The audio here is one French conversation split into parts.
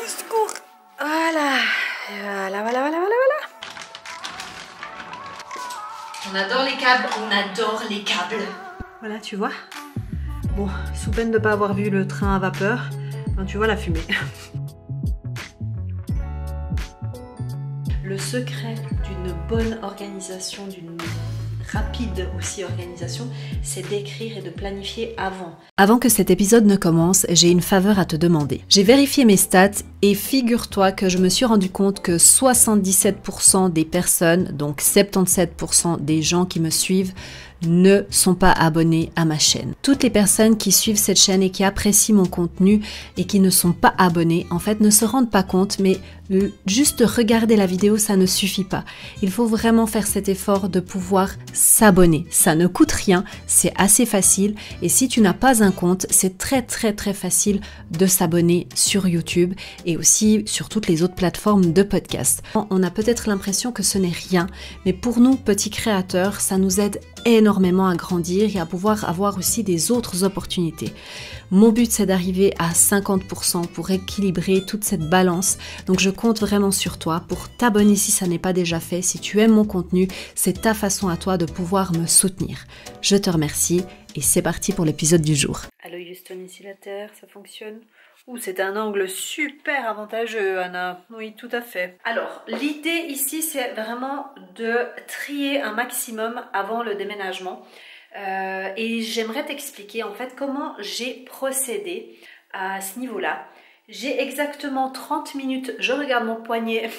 secours. Voilà. Voilà. On adore les câbles, on adore les câbles. Voilà, tu vois. Bon, sous peine de ne pas avoir vu le train à vapeur, ben, tu vois la fumée. Le secret d'une bonne organisation, d'une rapide aussi organisation, c'est d'écrire et de planifier avant. Avant que cet épisode ne commence, j'ai une faveur à te demander. J'ai vérifié mes stats et figure-toi que je me suis rendu compte que 77% des personnes, donc 77% des gens qui me suivent, ne sont pas abonnés à ma chaîne. Toutes les personnes qui suivent cette chaîne et qui apprécient mon contenu et qui ne sont pas abonnés, en fait, ne se rendent pas compte, mais juste regarder la vidéo, ça ne suffit pas. Il faut vraiment faire cet effort de pouvoir s'abonner. Ça ne coûte rien, c'est assez facile et si tu n'as pas un compte, c'est très facile de s'abonner sur YouTube et aussi sur toutes les autres plateformes de podcast. On a peut-être l'impression que ce n'est rien, mais pour nous, petits créateurs, ça nous aide énormément à grandir et à pouvoir avoir aussi des autres opportunités. Mon but, c'est d'arriver à 50% pour équilibrer toute cette balance. Donc, je compte vraiment sur toi pour t'abonner si ça n'est pas déjà fait. Si tu aimes mon contenu, c'est ta façon à toi de pouvoir me soutenir. Je te remercie et c'est parti pour l'épisode du jour. Allô Houston, ici la Terre, ça fonctionne ? Ouh, c'est un angle super avantageux, Anna. Oui, tout à fait. Alors, l'idée ici, c'est vraiment de trier un maximum avant le déménagement. Et j'aimerais t'expliquer en fait comment j'ai procédé à ce niveau-là. J'ai exactement 30 minutes, je regarde mon poignet,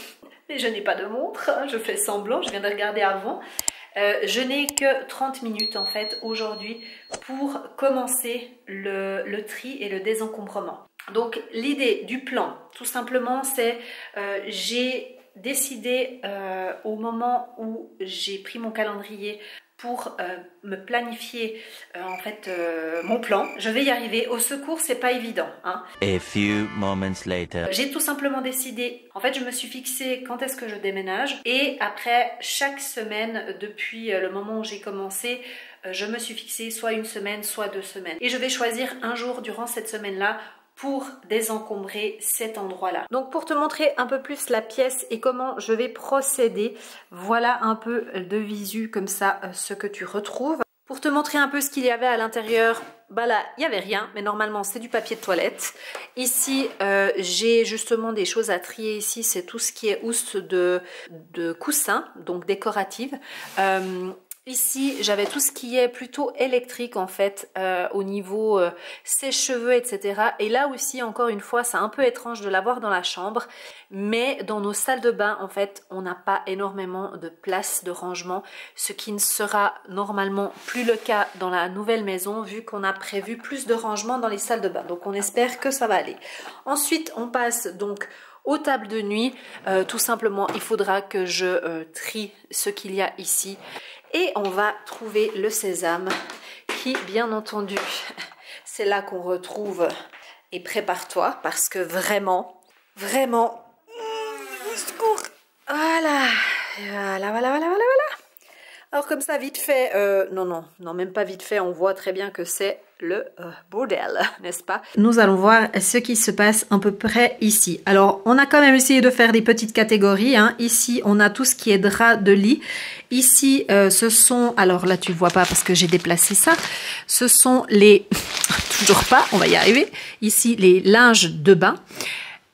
mais je n'ai pas de montre, hein, je fais semblant, je viens de regarder avant. Je n'ai que 30 minutes en fait aujourd'hui pour commencer le tri et le désencombrement. Donc l'idée du plan, tout simplement, c'est j'ai décidé au moment où j'ai pris mon calendrier pour me planifier en fait mon plan. Je vais y arriver. Au secours, c'est pas évident. Hein. A few moments later. J'ai tout simplement décidé. En fait, je me suis fixé quand est-ce que je déménage. Et après, chaque semaine, depuis le moment où j'ai commencé, je me suis fixé soit une semaine, soit 2 semaines. Et je vais choisir un jour durant cette semaine-là pour désencombrer cet endroit-là. Donc pour te montrer un peu plus la pièce et comment je vais procéder, voilà un peu de visu comme ça ce que tu retrouves. Pour te montrer un peu ce qu'il y avait à l'intérieur, bah là il n'y avait rien, mais normalement c'est du papier de toilette. Ici j'ai justement des choses à trier ici, c'est tout ce qui est housse de coussins, donc décorative. Ici, j'avais tout ce qui est plutôt électrique en fait, au niveau sèche-cheveux, etc. Et là aussi, encore une fois, c'est un peu étrange de l'avoir dans la chambre. Mais dans nos salles de bain, en fait, on n'a pas énormément de place de rangement. Ce qui ne sera normalement plus le cas dans la nouvelle maison, vu qu'on a prévu plus de rangement dans les salles de bain. Donc on espère que ça va aller. Ensuite, on passe donc aux tables de nuit. Tout simplement, il faudra que je trie ce qu'il y a ici. Et on va trouver le sésame qui, bien entendu, c'est là qu'on retrouve. Et prépare-toi parce que vraiment, secours. Voilà. Alors comme ça, vite fait, non, même pas vite fait, on voit très bien que c'est le bordel, n'est-ce pas? Nous allons voir ce qui se passe à peu près ici. Alors, on a quand même essayé de faire des petites catégories. Hein. Ici, on a tout ce qui est drap de lit. Ici, ce sont... Alors là, tu ne vois pas parce que j'ai déplacé ça. Ce sont les... Toujours pas, on va y arriver. Ici, les linges de bain.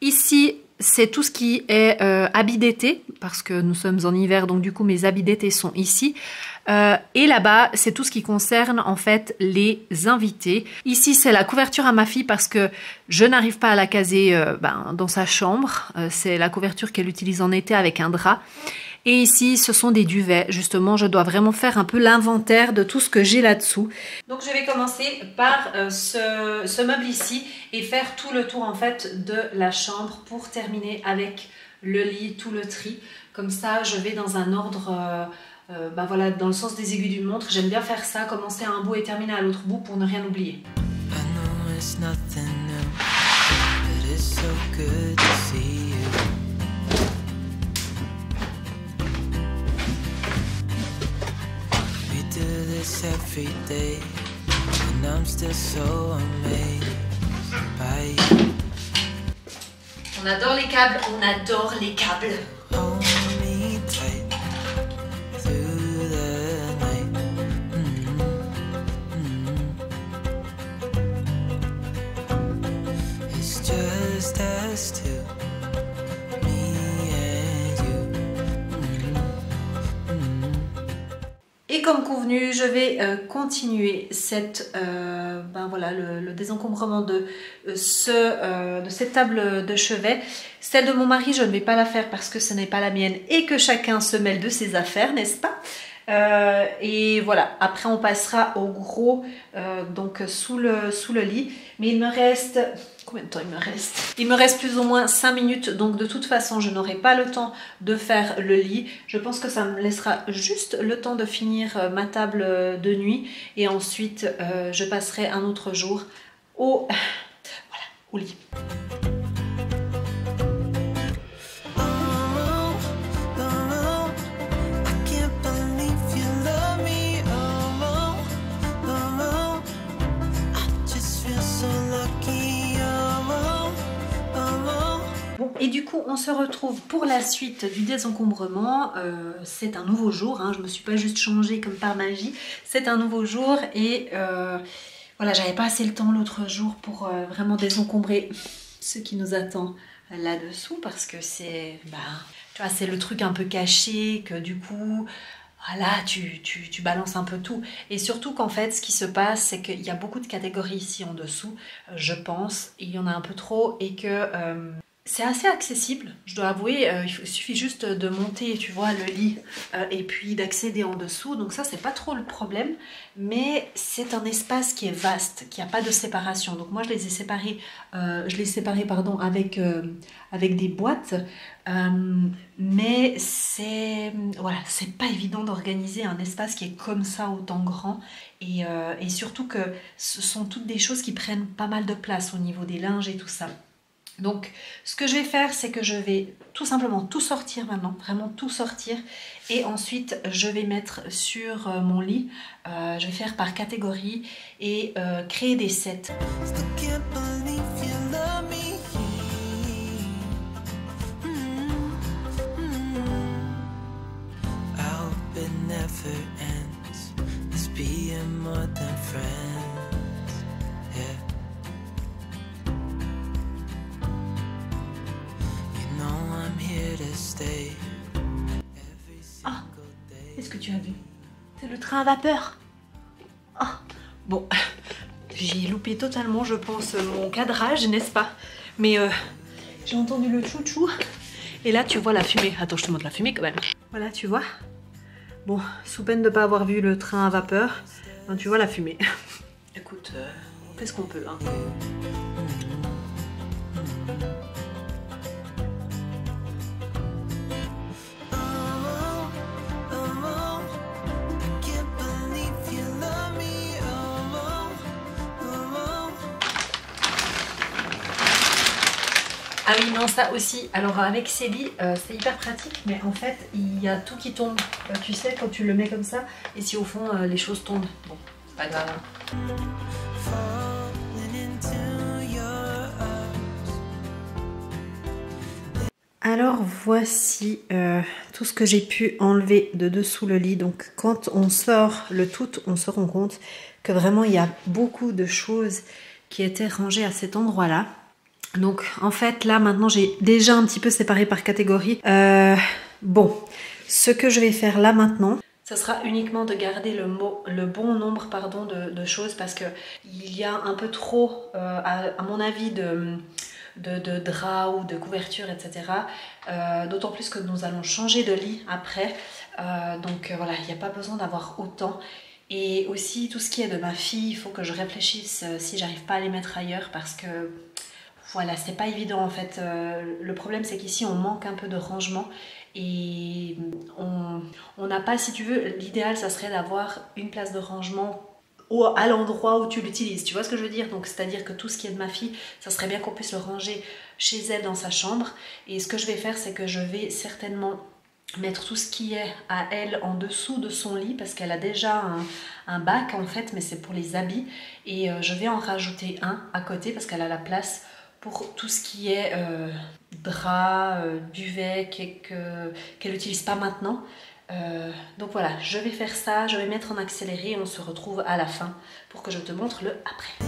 Ici... c'est tout ce qui est habits d'été, parce que nous sommes en hiver, donc du coup mes habits d'été sont ici. Et là-bas, c'est tout ce qui concerne en fait les invités. Ici, c'est la couverture à ma fille parce que je n'arrive pas à la caser dans sa chambre. C'est la couverture qu'elle utilise en été avec un drap. Et ici, ce sont des duvets. Justement, je dois vraiment faire un peu l'inventaire de tout ce que j'ai là-dessous. Donc, je vais commencer par ce meuble ici et faire tout le tour en fait de la chambre pour terminer avec le lit, tout le tri. Comme ça, je vais dans un ordre, voilà, dans le sens des aiguilles d'une montre. J'aime bien faire ça, commencer à un bout et terminer à l'autre bout pour ne rien oublier. Every day, and I'm still so amazed by you. On adore les câbles, on adore les câbles. Et comme convenu, je vais continuer voilà, le désencombrement de cette table de chevet. Celle de mon mari, je ne vais pas la faire parce que ce n'est pas la mienne et que chacun se mêle de ses affaires, n'est-ce pas? Et voilà, après on passera au gros, donc sous le lit. Mais il me reste... Combien de temps il me reste? Il me reste plus ou moins 5 minutes, donc de toute façon je n'aurai pas le temps de faire le lit. Je pense que ça me laissera juste le temps de finir ma table de nuit et ensuite je passerai un autre jour au lit. Et du coup, on se retrouve pour la suite du désencombrement. C'est un nouveau jour, hein, je ne me suis pas juste changée comme par magie. C'est un nouveau jour et voilà, j'avais pas assez le temps l'autre jour pour vraiment désencombrer ce qui nous attend là-dessous parce que c'est tu vois, c'est le truc un peu caché que du coup... Voilà, tu balances un peu tout. Et surtout qu'en fait, ce qui se passe, c'est qu'il y a beaucoup de catégories ici en dessous, je pense. Il y en a un peu trop et que c'est assez accessible, je dois avouer. Il suffit juste de monter, tu vois, le lit et puis d'accéder en dessous. Donc ça, c'est pas trop le problème. Mais c'est un espace qui est vaste, qui n'a pas de séparation. Donc moi, je les ai séparés, avec des boîtes. Mais c'est pas évident d'organiser un espace qui est comme ça autant grand et surtout que ce sont toutes des choses qui prennent pas mal de place au niveau des linges et tout ça. Donc ce que je vais faire, c'est que je vais tout simplement tout sortir maintenant, vraiment tout sortir, et ensuite je vais mettre sur mon lit, je vais faire par catégorie et créer des sets. Ah, est-ce que tu as vu? C'est le train à vapeur. Ah, bon, j'ai loupé totalement, je pense, mon cadrage, n'est-ce pas? Mais j'ai entendu le tchou-tchou. Et là, tu vois la fumée. Attends, je te montre la fumée quand même. Voilà, tu vois? Bon, sous peine de ne pas avoir vu le train à vapeur, ben, tu vois la fumée. Écoute, on fait ce qu'on peut, hein. Ah oui, non, ça aussi. Alors avec ces lits, c'est hyper pratique, mais en fait, il y a tout qui tombe. Tu sais, quand tu le mets comme ça, et si au fond, les choses tombent. Bon, c'est pas grave. Alors voici tout ce que j'ai pu enlever de dessous le lit. Donc quand on sort le tout, on se rend compte que vraiment il y a beaucoup de choses qui étaient rangées à cet endroit-là. Donc en fait là maintenant j'ai déjà un petit peu séparé par catégorie. Bon, ce que je vais faire là maintenant, ça sera uniquement de garder le bon nombre de choses parce que il y a un peu trop, à mon avis, de draps ou de couvertures, etc. D'autant plus que nous allons changer de lit après. Donc voilà, il n'y a pas besoin d'avoir autant. Et aussi tout ce qui est de ma fille, il faut que je réfléchisse si j'arrive pas à les mettre ailleurs parce que voilà, c'est pas évident en fait. Le problème c'est qu'ici on manque un peu de rangement et on n'a pas, si tu veux, l'idéal ça serait d'avoir une place de rangement à l'endroit où tu l'utilises, tu vois ce que je veux dire? Donc c'est à dire que tout ce qui est de ma fille, ça serait bien qu'on puisse le ranger chez elle dans sa chambre. Et ce que je vais faire, c'est que je vais certainement mettre tout ce qui est à elle en dessous de son lit parce qu'elle a déjà un bac en fait, mais c'est pour les habits, et je vais en rajouter un à côté parce qu'elle a la place pour tout ce qui est drap, duvet qu'elle n'utilise pas maintenant. Donc voilà, je vais faire ça, je vais mettre en accéléré et on se retrouve à la fin pour que je te montre le après.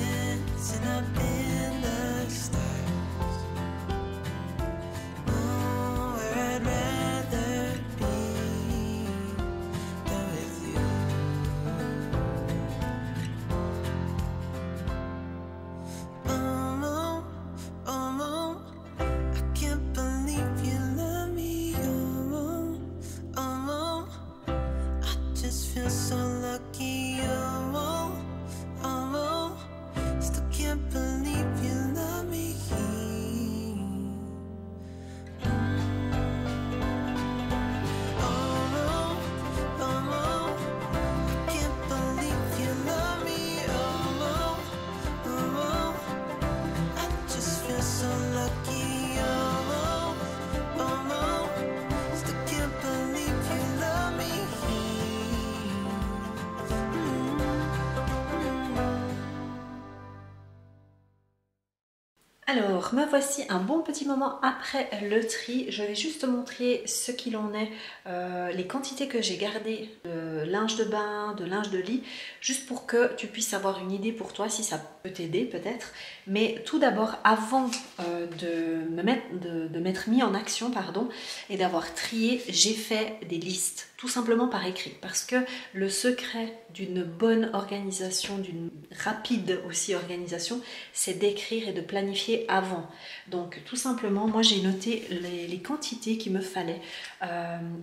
Alors, me voici un bon petit moment après le tri. Je vais juste te montrer ce qu'il en est, les quantités que j'ai gardées de linge de bain, de linge de lit, juste pour que tu puisses avoir une idée pour toi, si ça peut t'aider peut-être. Mais tout d'abord, avant de m'être mis en action, pardon, et d'avoir trié, j'ai fait des listes, tout simplement par écrit. Parce que le secret d'une bonne organisation, d'une rapide aussi organisation, c'est d'écrire et de planifier avant. Donc tout simplement, moi j'ai noté les quantités qu'il me fallait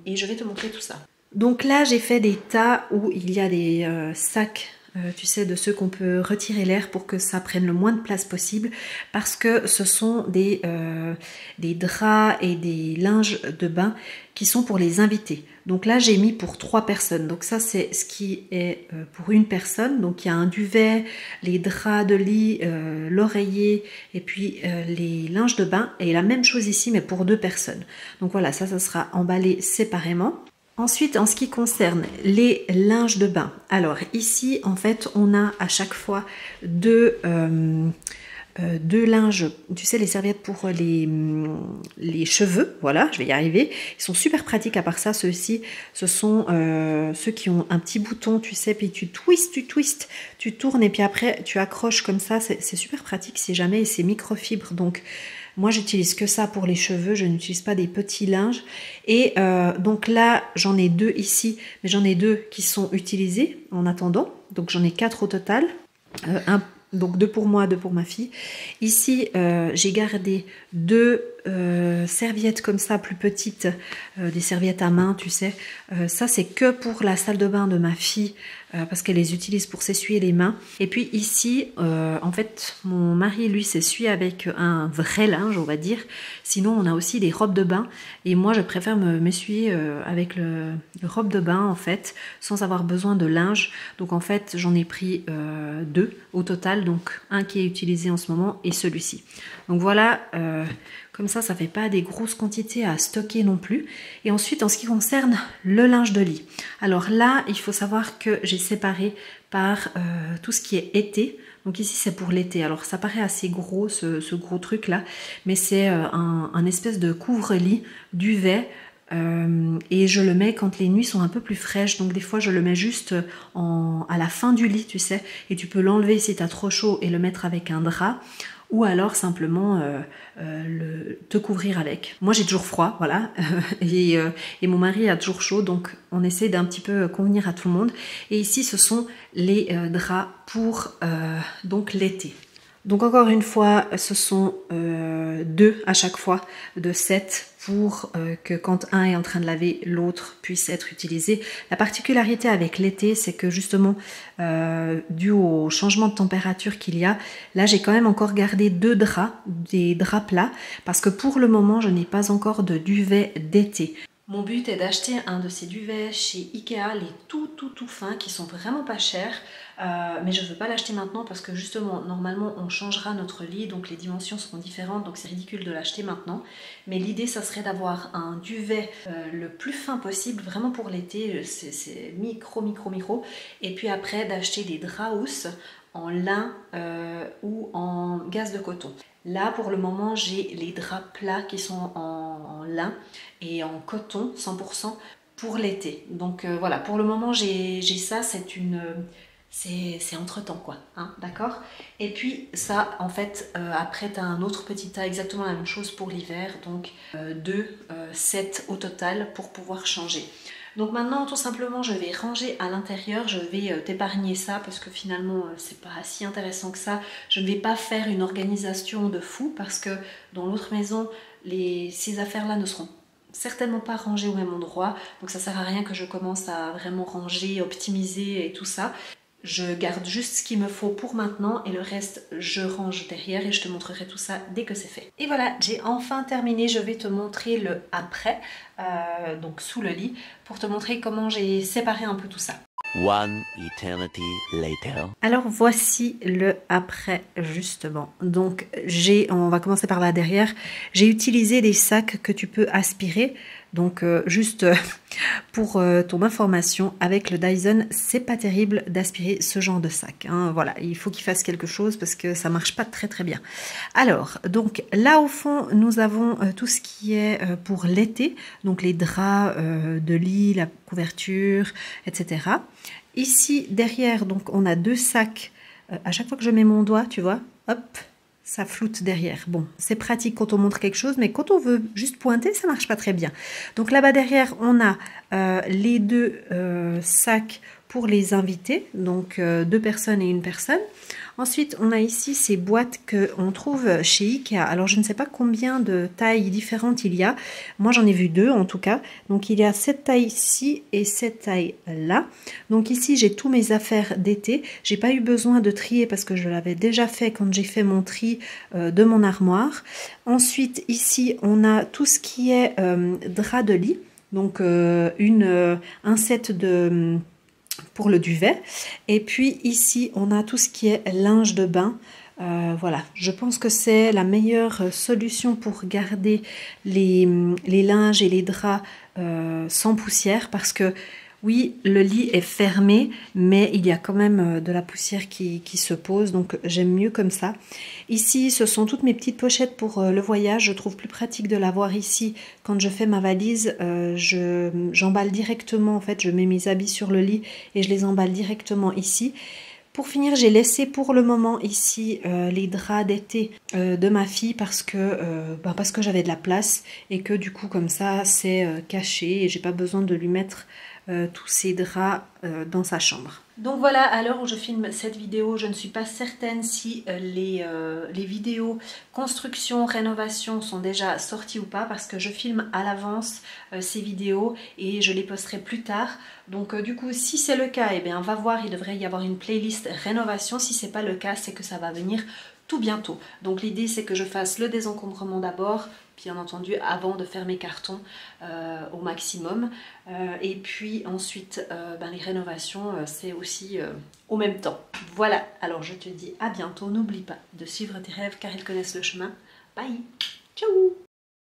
et je vais te montrer tout ça. Donc là j'ai fait des tas où il y a des sacs, tu sais, de ceux qu'on peut retirer l'air pour que ça prenne le moins de place possible, parce que ce sont des draps et des linges de bain qui sont pour les invités. Donc là j'ai mis pour 3 personnes, donc ça c'est ce qui est pour une personne. Donc il y a un duvet, les draps de lit, l'oreiller et puis les linges de bain, et la même chose ici mais pour 2 personnes. Donc voilà, ça sera emballé séparément. Ensuite, en ce qui concerne les linges de bain, alors ici en fait on a à chaque fois deux linges, tu sais, les serviettes pour les cheveux, voilà, je vais y arriver. Ils sont super pratiques. À part ça, ceux-ci, ce sont ceux qui ont un petit bouton, tu sais, puis tu twistes, tu tournes et puis après tu accroches comme ça. C'est super pratique si jamais, et c'est microfibre. Donc moi j'utilise que ça pour les cheveux, je n'utilise pas des petits linges. Et donc là j'en ai 2 ici, mais j'en ai 2 qui sont utilisés en attendant. Donc j'en ai 4 au total. Donc 2 pour moi, 2 pour ma fille. Ici, j'ai gardé 2 serviettes comme ça, plus petites, des serviettes à main, tu sais. Ça, c'est que pour la salle de bain de ma fille, parce qu'elle les utilise pour s'essuyer les mains. Et puis ici, en fait, mon mari, lui, s'essuie avec un vrai linge, on va dire. Sinon, on a aussi des robes de bain. Et moi, je préfère m'essuyer avec le robe de bain, en fait, sans avoir besoin de linge. Donc, en fait, j'en ai pris 2 au total. Donc, un qui est utilisé en ce moment et celui-ci. Donc, voilà, comme ça fait pas des grosses quantités à stocker non plus. Et ensuite, en ce qui concerne le linge de lit. Alors là, il faut savoir que j'ai séparé par tout ce qui est été. Donc ici, c'est pour l'été. Alors ça paraît assez gros, ce gros truc là. Mais c'est un espèce de couvre-lit, duvet. Et je le mets quand les nuits sont un peu plus fraîches. Donc des fois, je le mets juste à la fin du lit, tu sais. Et tu peux l'enlever si tu as trop chaud et le mettre avec un drap. Ou alors simplement te couvrir avec. Moi j'ai toujours froid, voilà, et mon mari a toujours chaud, donc on essaie d'un petit peu convenir à tout le monde. Et ici ce sont les draps pour donc l'été. Donc encore une fois, ce sont 2 à chaque fois de 7 pour que quand un est en train de laver, l'autre puisse être utilisé. La particularité avec l'été, c'est que justement, dû au changement de température qu'il y a, là j'ai quand même encore gardé 2 draps, des draps plats, parce que pour le moment, je n'ai pas encore de duvet d'été. Mon but est d'acheter un de ces duvets chez Ikea, les tout fins, qui sont vraiment pas chers. Mais je ne veux pas l'acheter maintenant parce que justement, normalement, on changera notre lit, donc les dimensions seront différentes, donc c'est ridicule de l'acheter maintenant. Mais l'idée, ça serait d'avoir un duvet le plus fin possible, vraiment pour l'été, c'est micro. Et puis après, d'acheter des draps housses en lin ou en gaze de coton. Là, pour le moment, j'ai les draps plats qui sont en lin et en coton 100% pour l'été. Donc voilà, pour le moment, j'ai ça, c'est entre-temps quoi, hein, d'accord? Et puis ça, en fait, après, tu as un autre petit tas, exactement la même chose pour l'hiver, donc 2 sets au total pour pouvoir changer. Donc maintenant, tout simplement, je vais ranger à l'intérieur, je vais t'épargner ça parce que finalement, c'est pas si intéressant que ça. Je ne vais pas faire une organisation de fou parce que dans l'autre maison, ces affaires-là ne seront certainement pas rangées au même endroit. Donc ça sert à rien que je commence à vraiment ranger, optimiser et tout ça. Je garde juste ce qu'il me faut pour maintenant et le reste je range derrière et je te montrerai tout ça dès que c'est fait. Et voilà, j'ai enfin terminé, je vais te montrer le après, donc sous le lit, pour te montrer comment j'ai séparé un peu tout ça. One eternity later. Alors voici le après justement. Donc on va commencer par là derrière. J'ai utilisé des sacs que tu peux aspirer. Donc juste pour ton information, avec le Dyson, c'est pas terrible d'aspirer ce genre de sac, hein. Voilà, il faut qu'il fasse quelque chose parce que ça marche pas très très bien. Alors, donc là au fond, nous avons tout ce qui est pour l'été, donc les draps de lit, la couverture, etc. Ici derrière, donc on a 2 sacs. À chaque fois que je mets mon doigt, tu vois, hop, ça floute derrière. Bon, c'est pratique quand on montre quelque chose, mais quand on veut juste pointer, ça marche pas très bien. Donc là-bas derrière, on a les 2 sacs pour les invités, donc 2 personnes et 1 personne. Ensuite, on a ici ces boîtes qu'on trouve chez Ikea. Alors, je ne sais pas combien de tailles différentes il y a. Moi, j'en ai vu 2 en tout cas. Donc, il y a cette taille ici et cette taille là. Donc, ici, j'ai tous mes affaires d'été. J'ai pas eu besoin de trier parce que je l'avais déjà fait quand j'ai fait mon tri de mon armoire. Ensuite, ici, on a tout ce qui est drap de lit. Donc, un set de... pour le duvet. Et puis ici, on a tout ce qui est linge de bain. Voilà, je pense que c'est la meilleure solution pour garder les linges et les draps sans poussière parce que oui, le lit est fermé, mais il y a quand même de la poussière qui se pose, donc j'aime mieux comme ça. Ici, ce sont toutes mes petites pochettes pour le voyage. Je trouve plus pratique de l'avoir ici. Quand je fais ma valise, j'emballe directement, en fait, je mets mes habits sur le lit et je les emballe directement ici. Pour finir, j'ai laissé pour le moment ici les draps d'été de ma fille parce que j'avais de la place et que du coup, comme ça, c'est caché et j'ai pas besoin de lui mettre tous ces draps dans sa chambre. Donc voilà, à l'heure où je filme cette vidéo, je ne suis pas certaine si les vidéos construction, rénovation sont déjà sorties ou pas parce que je filme à l'avance ces vidéos et je les posterai plus tard. Donc du coup, si c'est le cas, eh bien, va voir, il devrait y avoir une playlist rénovation. Si c'est pas le cas, c'est que ça va venir tout bientôt. Donc l'idée, c'est que je fasse le désencombrement d'abord, bien entendu avant de faire mes cartons au maximum, et puis ensuite les rénovations c'est aussi au même temps. Voilà, alors je te dis à bientôt, n'oublie pas de suivre tes rêves car ils connaissent le chemin. Bye, ciao.